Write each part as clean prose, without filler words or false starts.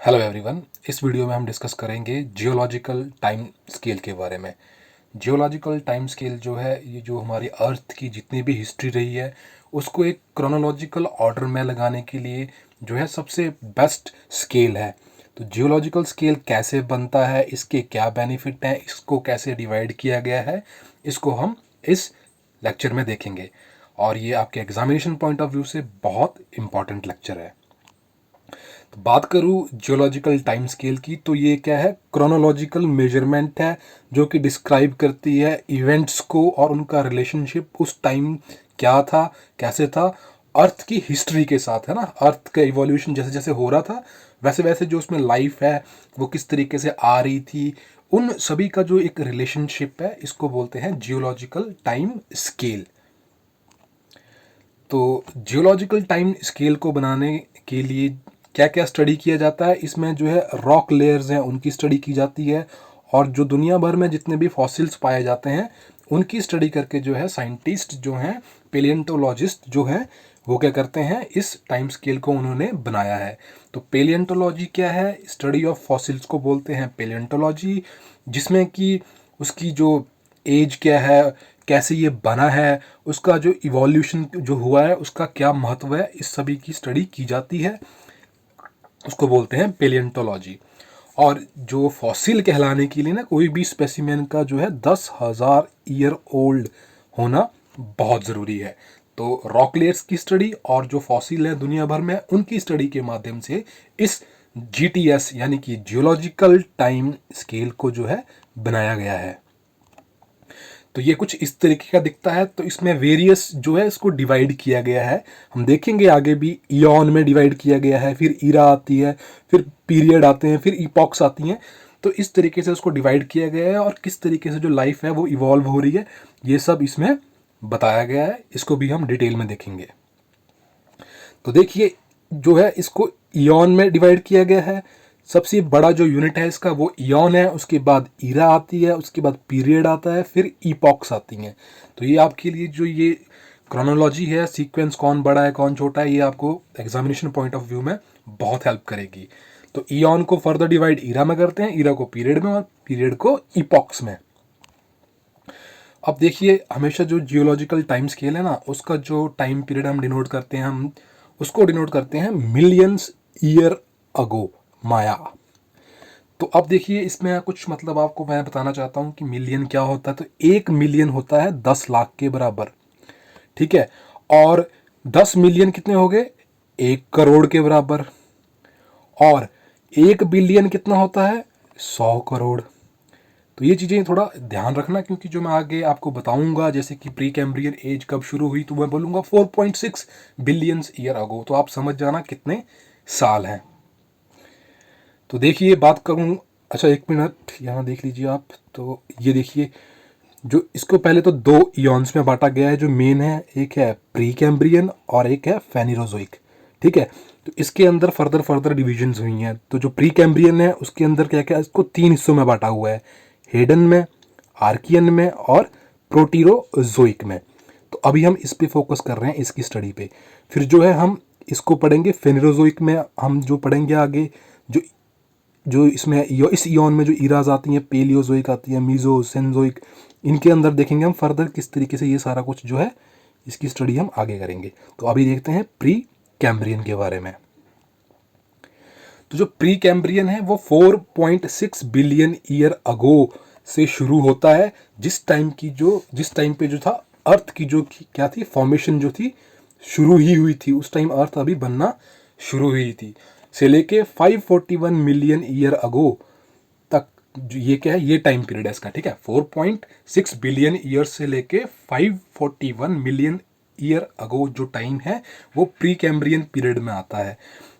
Hello everyone. इस video में हम डिस्कस करेंगे जियोलॉजिकल टाइम स्केल के बारे में। जियोलॉजिकल टाइम स्केल जो है, ये जो हमारी अर्थ की जितनी भी हिस्ट्री रही है उसको एक क्रोनोलॉजिकल ऑर्डर में लगाने के लिए जो है सबसे बेस्ट स्केल है। तो जियोलॉजिकल स्केल कैसे बनता है, इसके क्या बेनिफिट हैं, इसको कैसे डिवाइड किया गया है, इसको हम इस लेक्चर में देखेंगे। और ये आपके एग्जामिनेशन पॉइंट ऑफ व्यू से बहुत इंपॉर्टेंट लेक्चर है। तो बात करूँ जियोलॉजिकल टाइम स्केल की, तो ये क्या है, क्रोनोलॉजिकल मेजरमेंट है जो कि डिस्क्राइब करती है इवेंट्स को और उनका रिलेशनशिप उस टाइम क्या था, कैसे था, अर्थ की हिस्ट्री के साथ, है ना। अर्थ का इवोल्यूशन जैसे जैसे हो रहा था वैसे वैसे जो उसमें लाइफ है वो किस तरीके से आ रही थी, उन सभी का जो एक रिलेशनशिप है, इसको बोलते हैं जियोलॉजिकल टाइम स्केल। तो जियोलॉजिकल टाइम स्केल को बनाने के लिए क्या क्या स्टडी किया जाता है, इसमें जो है रॉक लेयर्स हैं उनकी स्टडी की जाती है, और जो दुनिया भर में जितने भी फॉसिल्स पाए जाते हैं उनकी स्टडी करके जो है साइंटिस्ट जो हैं, पेलियंटोलॉजिस्ट जो हैं, वो क्या करते हैं, इस टाइम स्केल को उन्होंने बनाया है। तो पेलियंटोलॉजी क्या है, स्टडी ऑफ फॉसिल्स को बोलते हैं पेलियंटोलॉजी, जिसमें कि उसकी जो एज क्या है, कैसे ये बना है, उसका जो इवोल्यूशन जो हुआ है उसका क्या महत्व है, इस सभी की स्टडी की जाती है, उसको बोलते हैं पेलियंटोलॉजी। और जो फॉसिल कहलाने के लिए ना, कोई भी स्पेसिमेन का जो है 10,000 ईयर ओल्ड होना बहुत ज़रूरी है। तो रॉक लेयर्स की स्टडी और जो फॉसिल है दुनिया भर में उनकी स्टडी के माध्यम से इस जीटीएस यानी कि जियोलॉजिकल टाइम स्केल को जो है बनाया गया है। तो ये कुछ इस तरीके का दिखता है। तो इसमें वेरियस जो है इसको डिवाइड किया गया है, हम देखेंगे आगे भी। इयॉन में डिवाइड किया गया है, फिर ईरा आती है, फिर पीरियड आते हैं, फिर इपॉक्स आती हैं। तो इस तरीके से उसको डिवाइड किया गया है और किस तरीके से जो लाइफ है वो इवॉल्व हो रही है, ये सब इसमें बताया गया है। इसको भी हम डिटेल में देखेंगे। तो देखिए, जो है इसको इयॉन में डिवाइड किया गया है। सबसे बड़ा जो यूनिट है इसका वो इयॉन है, उसके बाद ईरा आती है, उसके बाद पीरियड आता है, फिर ईपॉक्स आती हैं। तो ये आपके लिए जो ये क्रोनोलॉजी है, सीक्वेंस कौन बड़ा है कौन छोटा है, ये आपको एग्जामिनेशन पॉइंट ऑफ व्यू में बहुत हेल्प करेगी। तो इयॉन को फर्दर डिवाइड ईरा में करते हैं, ईरा को पीरियड में और पीरियड को ईपॉक्स में। अब देखिए, हमेशा जो जियोलॉजिकल टाइम स्केल है ना, उसका जो टाइम पीरियड हम डिनोट करते हैं, हम उसको डिनोट करते हैं मिलियंस ईयर अगो, माया। तो अब देखिए, इसमें कुछ मतलब आपको मैं बताना चाहता हूँ कि मिलियन क्या होता है। तो 1 मिलियन होता है 10 लाख के बराबर, ठीक है। और 10 मिलियन कितने हो गए, 1 करोड़ के बराबर। और 1 बिलियन कितना होता है, 100 करोड़। तो ये चीज़ें थोड़ा ध्यान रखना, क्योंकि जो मैं आगे आपको बताऊंगा, जैसे कि प्री कैम्ब्रियन एज कब शुरू हुई, तो मैं बोलूँगा 4.6 बिलियंस ईयर अगो, तो आप समझ जाना कितने साल हैं। तो देखिए, बात करूँ, अच्छा एक मिनट यहाँ देख लीजिए आप। तो ये देखिए, जो इसको पहले तो 2 इयॉन्स में बांटा गया है जो मेन है, एक है प्री कैम्ब्रियन और एक है फेनिरोजोइक, ठीक है। तो इसके अंदर फर्दर फर्दर डिविजन्स हुई हैं। तो जो प्री कैम्ब्रियन है उसके अंदर क्या क्या, इसको 3 हिस्सों में बांटा हुआ है, हेडन में, आर्कियन में और प्रोटीरोजोइक में। तो अभी हम इस पे फोकस कर रहे हैं, इसकी स्टडी पे। फिर जो है हम इसको पढ़ेंगे फेनिरोजोइक में, हम जो पढ़ेंगे आगे, जो जो इसमें इस इयॉन में जो इराज आती हैं, पेलियोजोइक आती है, मीजो, सेनजोइक, इनके अंदर देखेंगे हम फर्दर किस तरीके से ये सारा कुछ जो है इसकी स्टडी हम आगे करेंगे। तो अभी देखते हैं प्री कैम्ब्रियन के बारे में। तो जो प्री कैम्ब्रियन है वो 4.6 बिलियन ईयर अगो से शुरू होता है, जिस टाइम पे जो था अर्थ की जो क्या थी, फॉर्मेशन जो थी शुरू ही हुई थी, उस टाइम अर्थ अभी बनना शुरू हुई थी, से लेके 541 मिलियन ईयर अगो तक। ये क्या है, ये टाइम पीरियड है इसका, ठीक है। 4.6 बिलियन ईयर से लेके 541 मिलियन ईयर अगो जो टाइम है वो प्री कैम्ब्रियन पीरियड में आता है।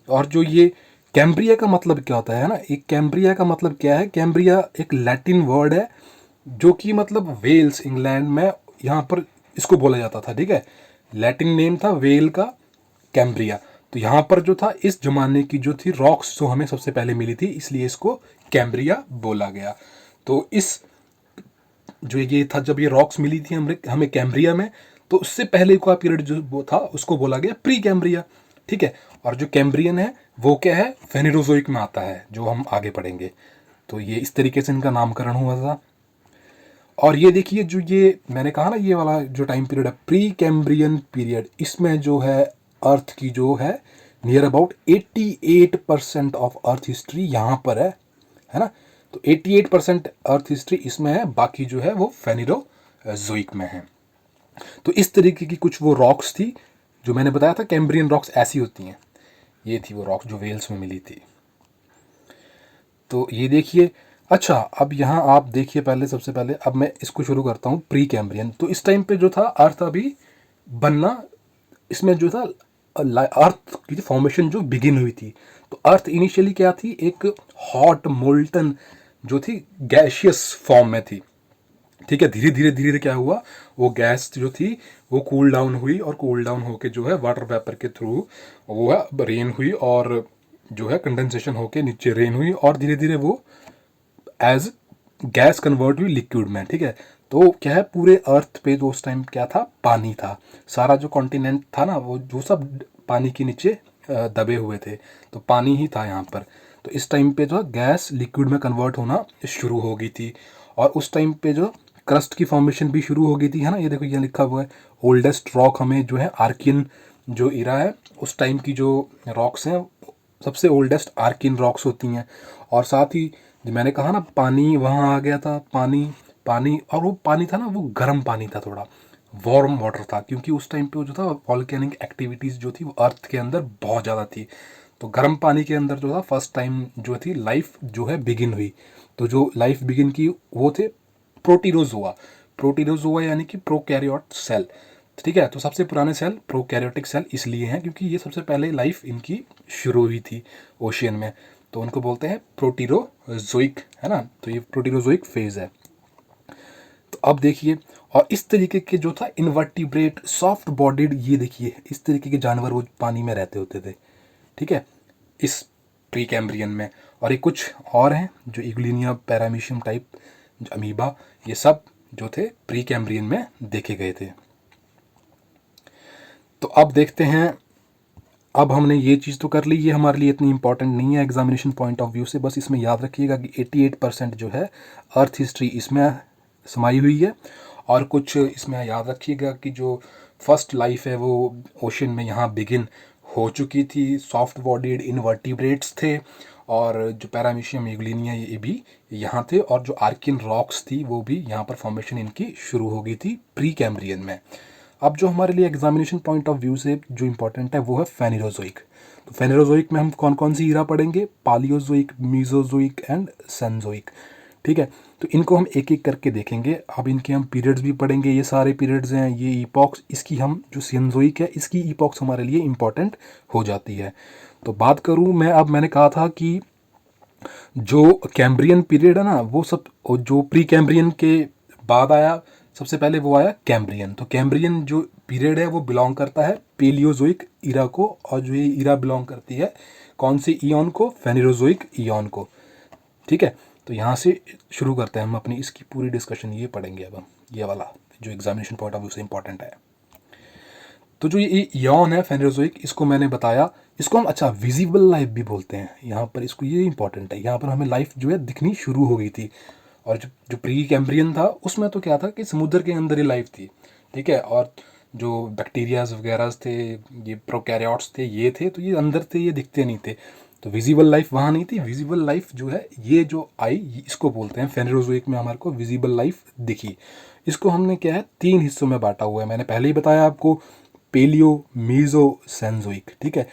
और जो ये कैम्ब्रिया का मतलब क्या होता है ना, एक कैम्ब्रिया का मतलब क्या है, कैम्ब्रिया एक लैटिन वर्ड है जो कि मतलब वेल्स, इंग्लैंड में यहाँ पर इसको बोला जाता था, ठीक है। लैटिन नेम था वेल का, कैम्ब्रिया। तो यहाँ पर जो था, इस जमाने की जो थी रॉक्स जो हमें सबसे पहले मिली थी, इसलिए इसको कैम्ब्रिया बोला गया। तो इस जो ये था, जब ये रॉक्स मिली थी हमें कैम्ब्रिया में, तो उससे पहले का पीरियड जो वो था उसको बोला गया प्री कैम्ब्रिया, ठीक है। और जो कैम्ब्रियन है वो क्या है, फेनेरोजोइक में आता है, जो हम आगे पढ़ेंगे। तो ये इस तरीके से इनका नामकरण हुआ था। और ये देखिए जो ये मैंने कहा ना, ये वाला जो टाइम पीरियड है प्री कैम्ब्रियन पीरियड, इसमें जो है अर्थ की जो है near about 88% of earth history यहाँ पर है ना। तो 88% अर्थ हिस्ट्री इसमें है, बाकी जो है वो फेनेरोजोइक में है। तो इस तरीके की कुछ वो रॉक्स थी जो मैंने बताया था, कैम्ब्रियन रॉक्स ऐसी होती हैं। ये थी वो रॉक्स जो वेल्स में मिली थी। तो ये देखिए, अच्छा अब यहाँ आप देखिए, पहले सबसे पहले अब मैं इसको शुरू करता हूँ प्री कैम्ब्रियन। तो इस टाइम पे जो था अर्थ अभी बनना, इसमें जो था अर्थ की फॉर्मेशन जो बिगिन हुई थी। तो अर्थ इनिशियली क्या थी, एक हॉट मोल्टन जो थी गैशियस फॉर्म में थी। ठीक है, धीरे धीरे धीरे धीरे क्या हुआ, वो गैस जो थी वो कूल डाउन हुई, और कूल डाउन होके जो है वाटर वेपर के थ्रू वो है रेन हुई, और जो है कंडेंसेशन होके नीचे रेन हुई, और धीरे धीरे वो एज गैस कन्वर्ट हुई लिक्विड में। ठीक है, तो क्या है, पूरे अर्थ पे जो उस टाइम क्या था, पानी था। सारा जो कॉन्टिनेंट था ना, वो जो सब पानी के नीचे दबे हुए थे, तो पानी ही था यहाँ पर। तो इस टाइम पे जो गैस लिक्विड में कन्वर्ट होना शुरू हो गई थी, और उस टाइम पे जो क्रस्ट की फॉर्मेशन भी शुरू हो गई थी, है ना। ये देखो ये लिखा हुआ है, ओल्डेस्ट रॉक हमें जो है आर्कियन जो इरा है उस टाइम की जो रॉक्स हैं, सबसे ओल्डेस्ट आर्कियन रॉक्स होती हैं। और साथ ही जो मैंने कहा ना, पानी वहाँ आ गया था, पानी पानी और वो पानी था ना, वो गर्म पानी था, थोड़ा वार्म वाटर था, क्योंकि उस टाइम पे जो था वॉल्केनिक एक्टिविटीज़ जो थी वो अर्थ के अंदर बहुत ज़्यादा थी। तो गर्म पानी के अंदर जो था फर्स्ट टाइम जो थी लाइफ जो है बिगिन हुई। तो जो लाइफ बिगिन की वो थे प्रोटीरोजोआ। प्रोटीरोजोआ यानी कि प्रोकैरियोट सेल। ठीक है, तो सबसे पुराने सेल प्रोकैरियोटिक सेल इसलिए हैं क्योंकि ये सबसे पहले लाइफ इनकी शुरू हुई थी ओशियन में। तो उनको बोलते हैं प्रोटीरोजोइक, है ना। तो ये प्रोटीरोजोइक फेज है। तो अब देखिए, और इस तरीके के जो था इनवर्टिब्रेट सॉफ्ट बॉडीड, ये देखिए इस तरीके के जानवर वो पानी में रहते होते थे। ठीक है, इस प्री कैम्ब्रियन में। और ये कुछ और हैं जो इग्लिनिया पैरामीशियम टाइप, जो अमीबा, ये सब जो थे प्री कैम्ब्रियन में देखे गए थे। तो अब देखते हैं, अब हमने ये चीज़ तो कर ली, ये हमारे लिए इतनी इंपॉर्टेंट नहीं है एग्जामिनेशन पॉइंट ऑफ व्यू से। बस इसमें याद रखिएगा कि 88% जो है अर्थ हिस्ट्री इसमें समाई हुई है। और कुछ इसमें याद रखिएगा कि जो फर्स्ट लाइफ है वो ओशन में यहाँ बिगिन हो चुकी थी, सॉफ्ट बॉडीड इनवर्टिब्रेट्स थे, और जो पैरामीशियम यूग्लिनिया ये भी यहाँ थे, और जो आर्कियन रॉक्स थी वो भी यहाँ पर फॉर्मेशन इनकी शुरू हो गई थी प्री कैम्ब्रियन में। अब जो हमारे लिए एग्जामिनेशन पॉइंट ऑफ व्यू से जो इंपॉर्टेंट है वो है फेनेरोजोइक। तो फेनेरोजोइक में हम कौन कौन सी ईरा पढ़ेंगे, पालियोजोइक, मीजोजोइक एंड सेनजोइक। ठीक है, तो इनको हम एक एक करके देखेंगे। अब इनके हम पीरियड्स भी पढ़ेंगे, ये सारे पीरियड्स हैं, ये ईपॉक्स, इसकी हम जो सेनजोइक है इसकी ईपॉक्स हमारे लिए इंपॉर्टेंट हो जाती है। तो बात करूँ मैं, अब मैंने कहा था कि जो कैम्ब्रियन पीरियड है ना, वो सब जो प्री कैम्ब्रियन के बाद आया, सबसे पहले वो आया कैम्ब्रियन। तो कैम्ब्रियन जो पीरियड है वो बिलोंग करता है पेलियोजोइक ईरा को, और जो ये ईरा बिलोंग करती है कौन से ईयन को, फेनेरोजोइक ईयन को। ठीक है, तो यहाँ से शुरू करते हैं हम अपनी इसकी पूरी डिस्कशन, ये पढ़ेंगे अब हम, ये वाला जो एग्जामिनेशन पॉइंट ऑफ व्यू से इंपॉर्टेंट है। तो जो ये ईयन है फेनेरोजोइक, इसको मैंने बताया, इसको हम अच्छा विजिबल लाइफ भी बोलते हैं यहाँ पर। इसको ये इंपॉर्टेंट है, यहाँ पर हमें लाइफ जो है दिखनी शुरू हो गई थी। और जो जो प्री कैम्ब्रियन था उसमें तो क्या था कि समुद्र के अंदर ही लाइफ थी। ठीक है, और जो बैक्टीरियाज वगैरह थे, ये प्रोकैरियोट्स थे, ये थे, तो ये अंदर थे, ये दिखते नहीं थे। तो विजिबल लाइफ वहाँ नहीं थी। विजिबल लाइफ जो है ये जो आई, इसको बोलते हैं फेनेरोजोइक में हमारे को विजिबल लाइफ दिखी। इसको हमने क्या है 3 हिस्सों में बांटा हुआ है, मैंने पहले ही बताया आपको, पेलियो, मीजो, सेंजोइक। ठीक है,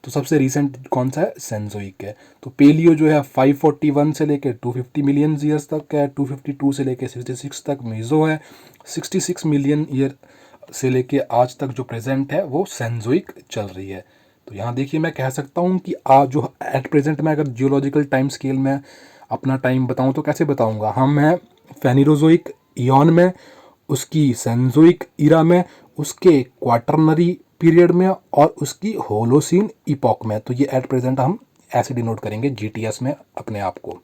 तो सबसे रिसेंट कौन सा है, सेंजोइक है। तो पेलियो जो है 541 से लेकर 250 मिलियन ईयर्स तक है, 252 से लेकर 66 तक मीजो है, 66 मिलियन ईयर से लेके आज तक जो प्रेजेंट है वो सेंजोइक चल रही है। तो यहाँ देखिए, मैं कह सकता हूँ कि आज जो एट प्रेजेंट में अगर जियोलॉजिकल टाइम स्केल में अपना टाइम बताऊँ तो कैसे बताऊँगा, हम हैं फेनेरोजोइक ईयन में, उसकी सेंजोइक ईरा में, उसके क्वाटरनरी पीरियड में, और उसकी होलोसीन इपॉक में। तो ये एट प्रेजेंट हम ऐसे डिनोट करेंगे जीटीएस में अपने आप को।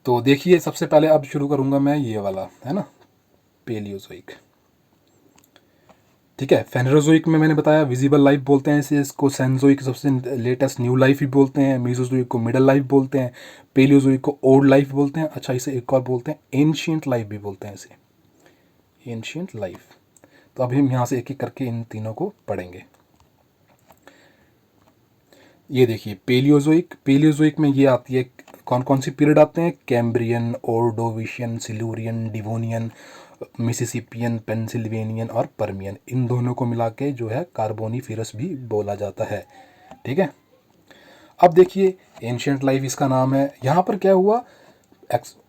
तो देखिए, सबसे पहले अब शुरू करूंगा मैं ये वाला, है ना, पेलियोजोइक। ठीक है। फेनेरोजोइक में मैंने बताया विजिबल लाइफ बोलते हैं इसे, इसको सेंजोइक सबसे लेटेस्ट न्यू लाइफ भी बोलते हैं, मीजोजोइक को मिडल लाइफ बोलते हैं, पेलियोजोइक को ओल्ड लाइफ बोलते हैं। अच्छा, इसे एक और बोलते हैं एंशियंट लाइफ भी बोलते हैं इसे, एंशियंट लाइफ। तो अभी हम यहाँ से एक एक करके इन तीनों को पढ़ेंगे। ये देखिए पेलियोजोइक, पेलियोजोइक में ये आती है, कौन कौन सी पीरियड आते हैं, Cambrian, Ordovician, Silurian, Devonian, Mississippian, पेंसिल्वेनियन और पर्मियन, इन दोनों को मिला के जो है कार्बोनीफेरस भी बोला जाता है। ठीक है। अब देखिए एंशियंट लाइफ इसका नाम है। यहाँ पर क्या हुआ,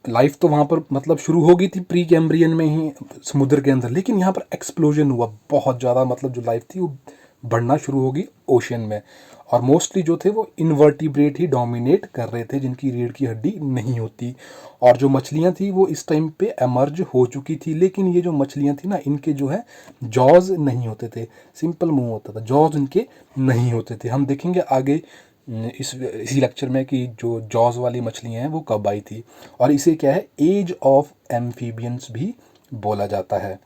लाइफ तो वहाँ पर मतलब शुरू हो गई थी प्री कैम्ब्रियन में ही समुद्र के अंदर, लेकिन यहाँ पर एक्सप्लोजन हुआ बहुत ज़्यादा, मतलब जो लाइफ थी वो बढ़ना शुरू होगी ओशन में। और मोस्टली जो थे वो इन्वर्टिब्रेट ही डोमिनेट कर रहे थे, जिनकी रीढ़ की हड्डी नहीं होती। और जो मछलियाँ थी वो इस टाइम पे एमर्ज हो चुकी थी, लेकिन ये जो मछलियाँ थी ना, इनके जो है जॉज नहीं होते थे, सिंपल मुंह होता था, जॉज इनके नहीं होते थे। हम देखेंगे आगे इसी लेक्चर में कि जो जॉज वाली मछलियाँ हैं वो कब आई थी। और इसे क्या है, एज ऑफ एम्फीबियंस भी बोला जाता है।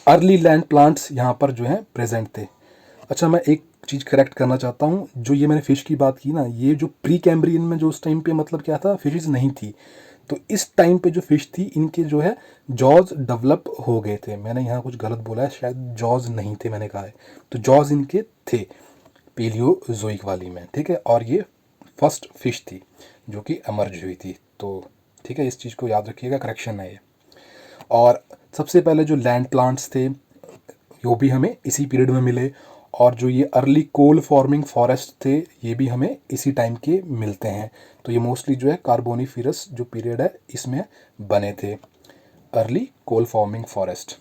अर्ली लैंड प्लांट्स यहाँ पर जो है प्रेजेंट थे। अच्छा, मैं एक चीज़ करेक्ट करना चाहता हूँ, जो ये मैंने फ़िश की बात की ना, ये जो प्री कैम्ब्रियन में जो उस टाइम पे मतलब क्या था, फिशेज नहीं थी। तो इस टाइम पे जो फ़िश थी इनके जो है जॉज डेवलप हो गए थे। मैंने यहाँ कुछ गलत बोला है, शायद जॉज नहीं थे मैंने कहा है, तो जॉज इनके थे पेलियोजोइक वाली में। ठीक है। और ये फर्स्ट फिश थी जो कि एमर्ज हुई थी। तो ठीक है, इस चीज़ को याद रखिएगा, करेक्शन है ये। और सबसे पहले जो लैंड प्लांट्स थे वो भी हमें इसी पीरियड में मिले, और जो ये अर्ली कोल फॉर्मिंग फॉरेस्ट थे ये भी हमें इसी टाइम के मिलते हैं। तो ये मोस्टली जो है कार्बोनीफेरस जो पीरियड है इसमें बने थे, अर्ली कोल फॉर्मिंग फॉरेस्ट।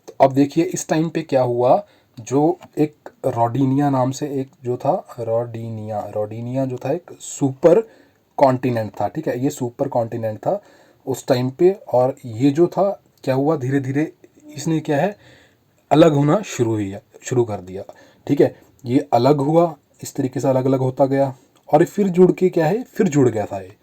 तो अब देखिए इस टाइम पे क्या हुआ, जो एक रोडिनिया नाम से एक जो था, रोडिनिया जो था एक सुपर कॉन्टिनेंट था। ठीक है, ये सुपर कॉन्टिनेंट था उस टाइम पे। और ये जो था क्या हुआ, धीरे धीरे इसने क्या है अलग होना शुरू कर दिया। ठीक है, ये अलग हुआ, इस तरीके से अलग अलग होता गया, और फिर जुड़ के क्या है, फिर जुड़ गया था ये।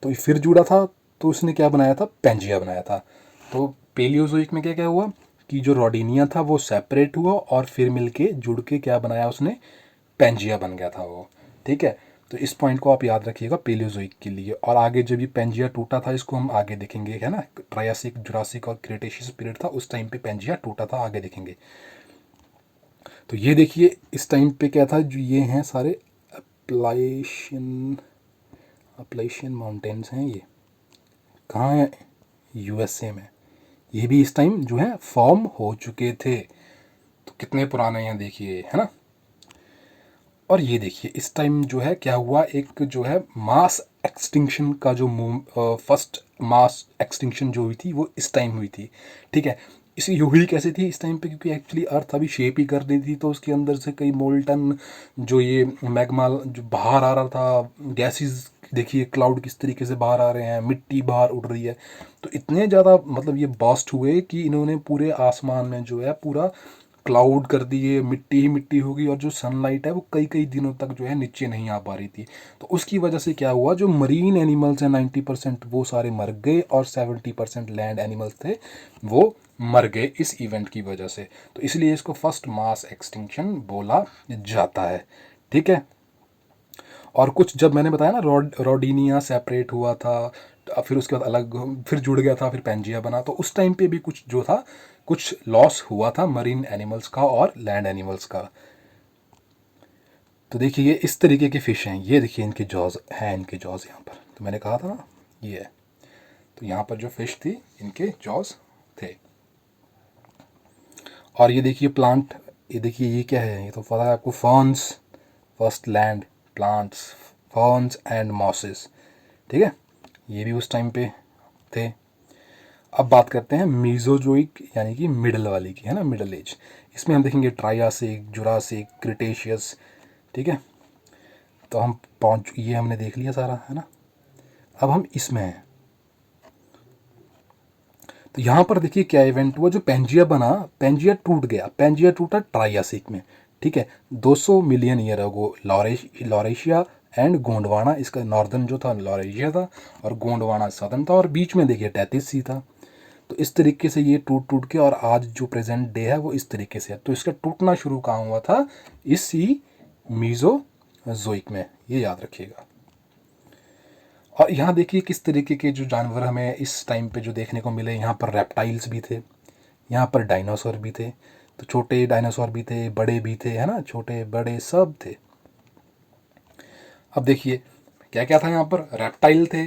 तो ये फिर जुड़ा था तो उसने क्या बनाया था, पेंजिया बनाया था। तो पेलियोजोइक में क्या क्या हुआ कि जो रोडिनिया था वो सेपरेट हुआ और फिर मिलके जुड़ के क्या बनाया उसने, पेंजिया बन गया था वो। ठीक है। तो इस पॉइंट को आप याद रखिएगा पेलियोजोइक के लिए। और आगे जब ये पेंजिया टूटा था, इसको हम आगे देखेंगे, है ना, ट्रायासिक, जुरासिक और क्रेटेशियस पीरियड था, उस टाइम पे पेंजिया टूटा था, आगे देखेंगे। तो ये देखिए इस टाइम पे क्या था, जो ये हैं सारे अपलाइशियन माउंटेन्स हैं, ये कहाँ है, यूएसए में। ये भी इस टाइम जो है फॉर्म हो चुके थे। तो कितने पुराने हैं देखिए, है ना। और ये देखिए इस टाइम जो है क्या हुआ, एक जो है मास एक्सटिंक्शन का जो फर्स्ट मास एक्सटिंक्शन जो हुई थी वो इस टाइम हुई थी। ठीक है। इसी हुई कैसे थी इस टाइम पे, क्योंकि एक्चुअली अर्थ अभी शेप ही कर रही थी, तो उसके अंदर से कई मोल्टन जो ये मैग्मा जो बाहर आ रहा था, गैसेस देखिए क्लाउड किस तरीके से बाहर आ रहे हैं, मिट्टी बाहर उड़ रही है। तो इतने ज़्यादा मतलब ये बर्स्ट हुए कि इन्होंने पूरे आसमान में जो है पूरा क्लाउड कर दिए, मिट्टी ही मिट्टी होगी, और जो सनलाइट है वो कई कई दिनों तक जो है नीचे नहीं आ पा रही थी। तो उसकी वजह से क्या हुआ, जो मरीन एनिमल्स हैं 90% वो सारे मर गए, और 70% लैंड एनिमल्स थे वो मर गए इस इवेंट की वजह से। तो इसलिए इसको फर्स्ट मास एक्सटिंक्शन बोला जाता है। ठीक है। और कुछ जब मैंने बताया ना रोडिनिया सेपरेट हुआ था, फिर उसके बाद अलग, फिर जुड़ गया था, फिर पेंजिया बना, तो उस टाइम पे भी कुछ जो था, कुछ लॉस हुआ था मरीन एनिमल्स का और लैंड एनिमल्स का। तो देखिए ये इस तरीके के फिश हैं, ये देखिए इनके जॉज हैं, इनके जॉज यहाँ पर, तो मैंने कहा था ना ये है। तो यहाँ पर जो फिश थी इनके जॉज थे। और ये देखिए प्लांट, ये देखिए ये क्या है, ये तो पता है आपको, ferns, first land plants, ferns and mosses. ठीक है, ये भी उस टाइम पे थे। अब बात करते हैं मीजोजोइक यानी कि मिडल वाली की, है ना, मिडल एज। इसमें हम देखेंगे ट्रायासिक, जुरासिक, क्रिटेशियस। ठीक है। तो हम ये हमने देख लिया सारा, है ना। अब हम इसमें हैं। तो यहाँ पर देखिए क्या इवेंट हुआ, जो पेंजिया बना, पेंजिया टूट गया, पेंजिया टूटा ट्रायासिक में। ठीक है, 200 million year ago Laurasia and Gondwana, इसका नॉर्दर्न जो था लॉरेशिया था और गोंडवाना सदर्न था, और बीच में देखिए टेथिस सी था। तो इस तरीके से ये टूट टूट के और आज जो प्रेजेंट डे है वो इस तरीके से है। तो इसका टूटना शुरू कहाँ हुआ था? इसी मीज़ोज़ोइक में, ये याद रखिएगा। और यहाँ देखिए किस तरीके के जो जानवर हमें इस टाइम पे जो देखने को मिले। यहाँ पर रेप्टाइल्स भी थे, यहाँ पर डायनासोर भी थे। तो छोटे डायनासोर भी थे, बड़े भी थे, है ना, छोटे बड़े सब थे। अब देखिए क्या क्या था यहाँ पर? रेप्टाइल थे,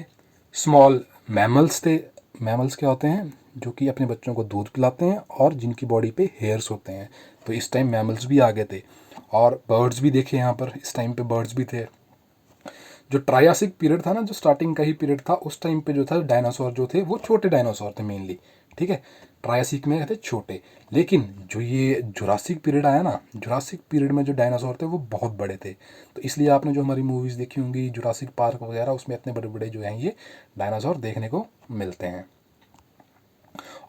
स्मॉल मैमल्स थे। मैमल्स क्या होते हैं? जो कि अपने बच्चों को दूध पिलाते हैं और जिनकी बॉडी पे हेयर्स होते हैं। तो इस टाइम मैमल्स भी आ गए थे। और बर्ड्स भी देखे यहाँ पर, इस टाइम पे बर्ड्स भी थे। जो ट्रायासिक पीरियड था ना, जो स्टार्टिंग का ही पीरियड था, उस टाइम पे जो था डायनासोर जो थे वो छोटे डायनासोर थे मेनली, ठीक है। ट्रायासिक में थे छोटे। लेकिन जो ये जुरासिक पीरियड आया ना, जुरासिक पीरियड में जो डायनासोर थे वो बहुत बड़े थे। तो इसलिए आपने जो हमारी मूवीज़ देखी होंगी जुरासिक पार्क वगैरह, उसमें इतने बड़े बड़े जो हैं ये डायनासोर देखने को मिलते हैं।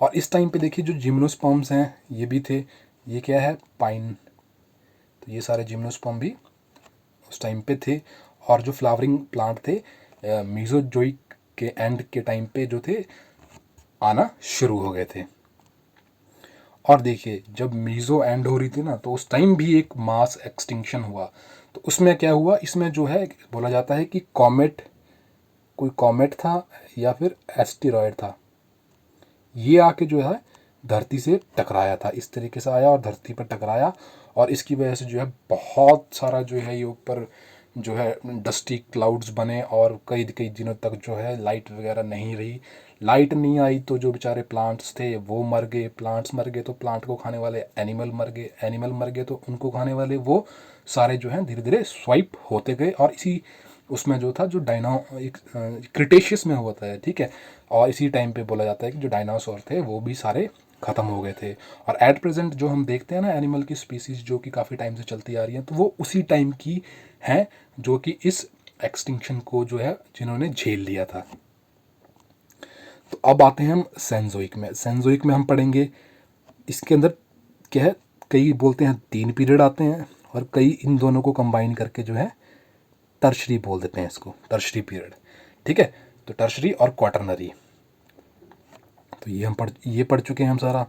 और इस टाइम पे देखिए जो जिम्नोस्पर्म्स हैं ये भी थे। ये क्या है? पाइन। तो ये सारे जिम्नोस्पर्म भी उस टाइम पे थे। और जो फ्लावरिंग प्लांट थे मीज़ोजोइक के एंड के टाइम पे जो थे आना शुरू हो गए थे। और देखिए जब मीज़ो एंड हो रही थी ना, तो उस टाइम भी एक मास एक्सटिंक्शन हुआ। तो उसमें क्या हुआ? इसमें जो है बोला जाता है कि कॉमेट, कोई कॉमेट था या फिर एस्टेरॉयड था, ये आके जो है धरती से टकराया था। इस तरीके से आया और धरती पर टकराया। और इसकी वजह से जो है बहुत सारा जो है ये ऊपर जो है डस्टी क्लाउड्स बने और कई कई दिनों तक जो है लाइट वगैरह नहीं रही। लाइट नहीं आई तो जो बेचारे प्लांट्स थे वो मर गए। प्लांट्स मर गए तो प्लांट को खाने वाले एनिमल मर गए। एनिमल मर गए तो उनको खाने वाले वो सारे जो हैं धीरे धीरे स्वाइप होते गए। और इसी उसमें जो था जो एक क्रिटेशियस में हुआ था, ठीक है। और इसी टाइम पे बोला जाता है कि जो डायनासोर थे वो भी सारे ख़त्म हो गए थे। और एट प्रेजेंट जो हम देखते हैं ना एनिमल की स्पीसीज जो कि काफ़ी टाइम से चलती आ रही हैं, तो वो उसी टाइम की हैं जो कि इस एक्सटिंक्शन को जो है जिन्होंने झेल लिया था। तो अब आते हैं हम सेंजोइक में। सेंजोइक में हम पढ़ेंगे इसके अंदर क्या है, कई बोलते हैं 3 पीरियड आते हैं और कई इन दोनों को कंबाइन करके जो है टर्शरी बोल देते हैं इसको, टर्शरी पीरियड, ठीक है। तो टर्शरी और क्वाटरनरी, तो ये पढ़ चुके हैं हम सारा,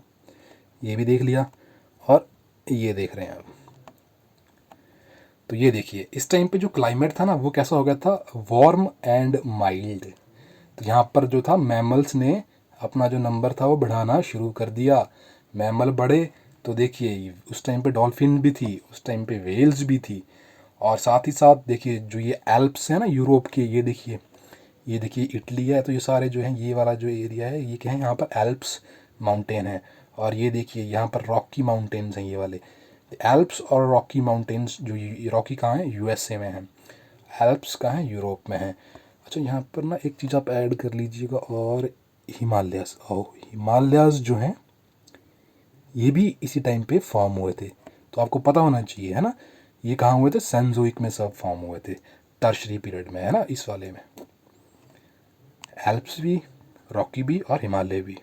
ये भी देख लिया और ये देख रहे हैं अब। तो ये देखिए इस टाइम पे जो क्लाइमेट था ना वो कैसा हो गया था? Warm and mild. तो यहाँ पर जो था मैमल्स ने अपना जो नंबर था वो बढ़ाना शुरू कर दिया। मैमल बढ़े तो देखिए उस टाइम पे डॉल्फिन भी थी, उस टाइम पे वेल्स भी थी। और साथ ही साथ देखिए जो ये एल्प्स है ना यूरोप के, ये देखिए इटली है। तो ये सारे जो हैं ये वाला जो एरिया है ये क्या है? यहाँ पर एल्प्स माउंटेन है। और ये देखिए यहाँ पर रॉकी माउंटेन्स हैं ये वाले। एल्प्स और रॉकी माउंटेन्स, जो रॉकी कहाँ है? यूएसए में है। एल्प्स कहाँ है? यूरोप में है। अच्छा यहाँ पर ना एक चीज़ आप ऐड कर लीजिएगा, और हिमालयास। हिमालयास जो हैं ये भी इसी टाइम पे फॉर्म हुए थे। तो आपको पता होना चाहिए, है ना, ये कहाँ हुए थे? सेंजोइक में सब फॉर्म हुए थे, टर्शरी पीरियड में, है ना, इस वाले में। एल्प्स भी, रॉकी भी और हिमालय भी।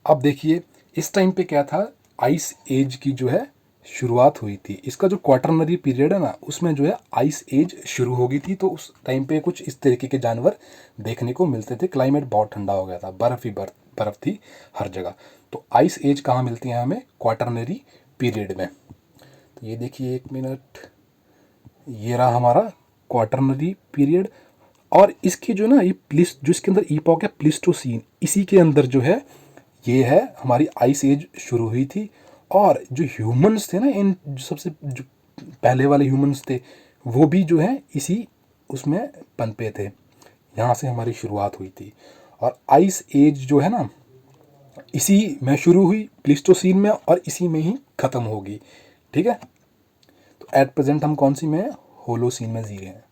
अब देखिए इस टाइम पे क्या था? आइस एज की जो है शुरुआत हुई थी। इसका जो क्वाटरनरी पीरियड है ना उसमें जो है आइस एज शुरू हो गई थी। तो उस टाइम पे कुछ इस तरीके के जानवर देखने को मिलते थे। क्लाइमेट बहुत ठंडा हो गया था, बर्फ़ ही बर्फ़ थी हर जगह। तो आइस एज कहाँ मिलती है हमें? क्वाटरनरी पीरियड में। तो ये देखिए 1 मिनट, ये रहा हमारा क्वाटरनरी पीरियड। और इसकी जो ना ये जो इसके अंदर ईपॉक है प्लिस्टोसीन, इसी के अंदर जो है ये है हमारी आइस एज शुरू हुई थी। और जो ह्यूमंस थे ना, इन सबसे जो पहले वाले ह्यूमंस थे वो भी जो है इसी उसमें पनपे थे। यहाँ से हमारी शुरुआत हुई थी। और आइस एज जो है ना इसी में शुरू हुई, प्लिस्टोसीन में, और इसी में ही ख़त्म होगी, ठीक है। तो एट प्रेजेंट हम कौन सी में हैं? होलोसीन में जी रहे हैं।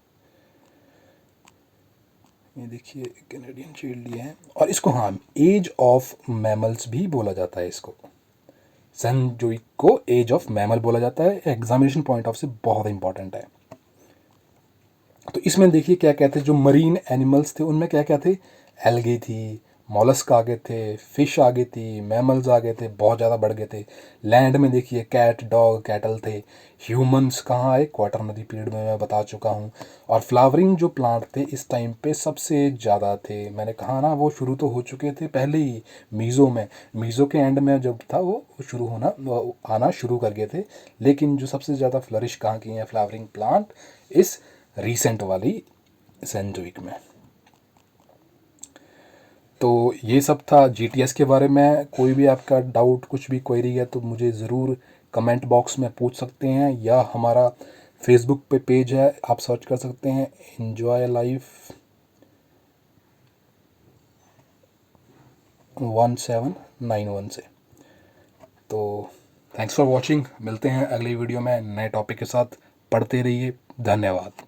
ये देखिए कैनेडियन शील्ड लिए हैं। और इसको हाँ एज ऑफ मैमल्स भी बोला जाता है। इसको सेंजोइक को एज ऑफ मैमल बोला जाता है। एग्जामिनेशन पॉइंट ऑफ से बहुत इंपॉर्टेंट है। तो इसमें देखिए क्या कहते हैं, जो मरीन एनिमल्स थे उनमें क्या क्या थे? एल्गे थी, मॉलस्क आ गए थे, फिश आ गई थी, मैमल्स आ गए थे, बहुत ज़्यादा बढ़ गए थे। लैंड में देखिए कैट, डॉग, कैटल थे। ह्यूमंस कहाँ आए, क्वाटरनरी पीरियड में मैं बता चुका हूँ। और फ्लावरिंग जो प्लांट थे इस टाइम पे सबसे ज़्यादा थे। मैंने कहा ना वो शुरू तो हो चुके थे पहले ही मीज़ो में। मीज़ो के एंड में जब था वो शुरू होना, वो आना शुरू कर गए थे। लेकिन जो सबसे ज़्यादा फ्लरिश कहाँ की हैं फ्लावरिंग प्लांट, इस रीसेंट वाली सेंचुरी में। तो ये सब था जीटीएस के बारे में। कोई भी आपका डाउट, कुछ भी क्वेरी है तो मुझे ज़रूर कमेंट बॉक्स में पूछ सकते हैं, या हमारा फेसबुक पे पेज है, आप सर्च कर सकते हैं एंजॉय लाइफ 1791 से। तो थैंक्स फॉर वॉचिंग, मिलते हैं अगली वीडियो में नए टॉपिक के साथ। पढ़ते रहिए, धन्यवाद।